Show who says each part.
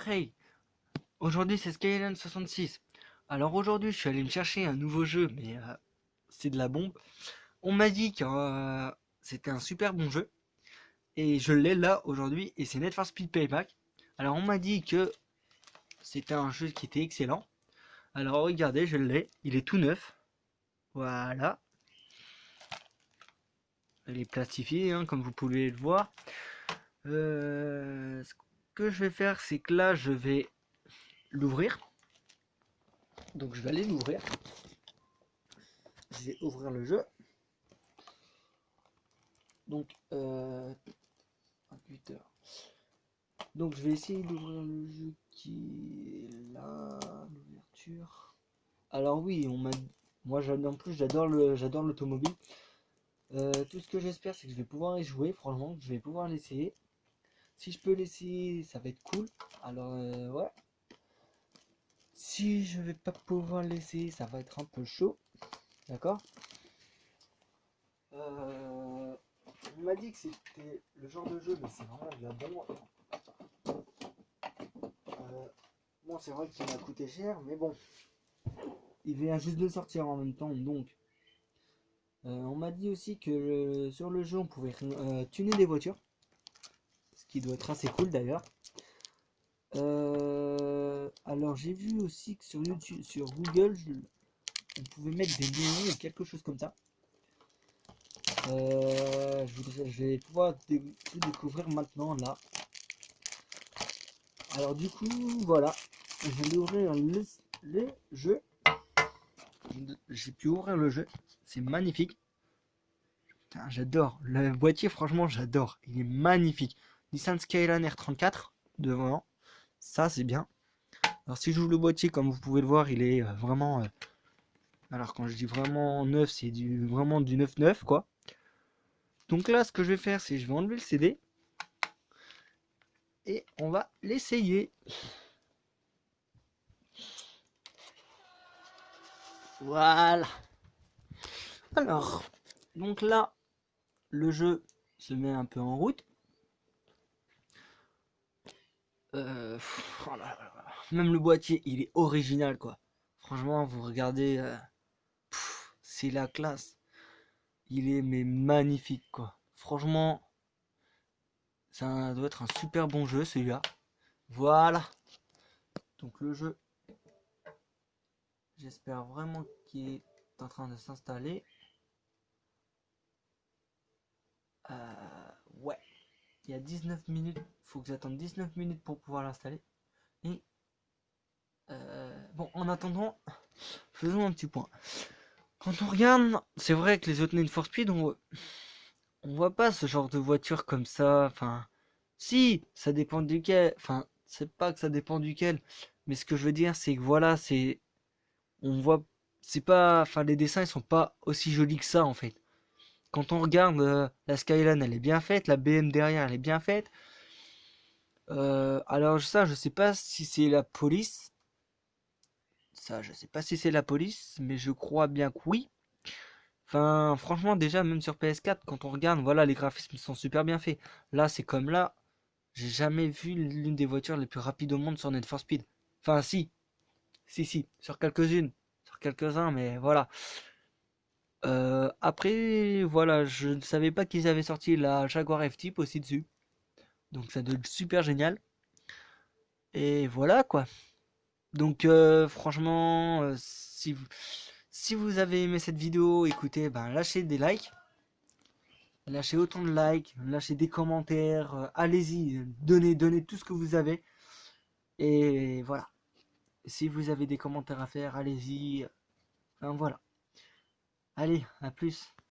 Speaker 1: Hey, aujourd'hui c'est Skyline 66. Alors aujourd'hui je suis allé me chercher un nouveau jeu, mais c'est de la bombe. On m'a dit que c'était un super bon jeu, et je l'ai là aujourd'hui, et c'est Need for Speed Payback. Alors on m'a dit que c'était un jeu qui était excellent. Alors regardez, je l'ai, il est tout neuf. Voilà, il est plastifié, hein, comme vous pouvez le voir. Ce que je vais faire, c'est que là je vais l'ouvrir. Donc je vais aller l'ouvrir. Je vais ouvrir le jeu. Donc, 28 heures. Donc, je vais essayer d'ouvrir le jeu qui est là, l'ouverture. Alors oui, moi en plus j'adore l'automobile. Tout ce que j'espère, c'est que je vais pouvoir y jouer. Franchement, que je vais pouvoir l'essayer. Si je peux l'essayer, ça va être cool. Alors ouais. Si je vais pas pouvoir l'essayer, ça va être un peu chaud. D'accord. On m'a dit que c'était le genre de jeu, mais c'est vraiment de la bombe. Bon, c'est vrai qu'il m'a coûté cher, mais bon, il vient juste de sortir en même temps, donc. On m'a dit aussi que sur le jeu, on pouvait tuner des voitures, ce qui doit être assez cool d'ailleurs. Alors j'ai vu aussi que sur YouTube, sur Google, on pouvait mettre des néons ou quelque chose comme ça. Je vais pouvoir tout découvrir maintenant là. Alors du coup, voilà, je vais ouvrir le jeu. J'ai pu ouvrir le jeu, c'est magnifique. Putain, j'adore le boîtier, franchement j'adore, il est magnifique. Nissan Skyline R34 devant, ça c'est bien. Alors si j'ouvre le boîtier, comme vous pouvez le voir, il est vraiment alors quand je dis vraiment neuf, c'est vraiment du neuf neuf quoi. Donc là ce que je vais faire, c'est je vais enlever le CD et on va l'essayer. Voilà. Alors donc là le jeu se met un peu en route. Oh là là là. Même le boîtier, il est original quoi. Franchement, vous regardez, c'est la classe. Il est mais magnifique quoi. Franchement, ça doit être un super bon jeu celui-là. Voilà. Donc le jeu, j'espère vraiment qu'il est en train de s'installer. Ouais. Il y a 19 minutes. Faut que j'attende 19 minutes pour pouvoir l'installer. Et bon, en attendant, faisons un petit point. Quand on regarde, c'est vrai que les autres Need for Speed, on voit pas ce genre de voiture comme ça. Enfin, si, ça dépend duquel. Enfin, c'est pas que ça dépend duquel. Mais ce que je veux dire, c'est que voilà, on voit, c'est pas, enfin, les dessins ils sont pas aussi jolis que ça en fait. Quand on regarde la Skyline, elle est bien faite, la BM derrière, elle est bien faite. Alors ça, je sais pas si c'est la police. Ça, je sais pas si c'est la police, mais je crois bien que oui. Enfin, franchement, déjà, même sur PS4, quand on regarde, voilà, les graphismes sont super bien faits. Là, c'est comme là, j'ai jamais vu l'une des voitures les plus rapides au monde sur Need for Speed. Enfin, si, sur quelques-unes, sur quelques-uns, mais voilà. Après, voilà, je ne savais pas qu'ils avaient sorti la Jaguar F-Type aussi dessus. Donc ça doit être super génial. Et voilà, quoi. Donc, franchement, si vous avez aimé cette vidéo, écoutez, ben, lâchez des likes. Lâchez autant de likes, lâchez des commentaires, allez-y, donnez tout ce que vous avez. Et voilà. Si vous avez des commentaires à faire, allez-y. Enfin voilà. Allez, à plus.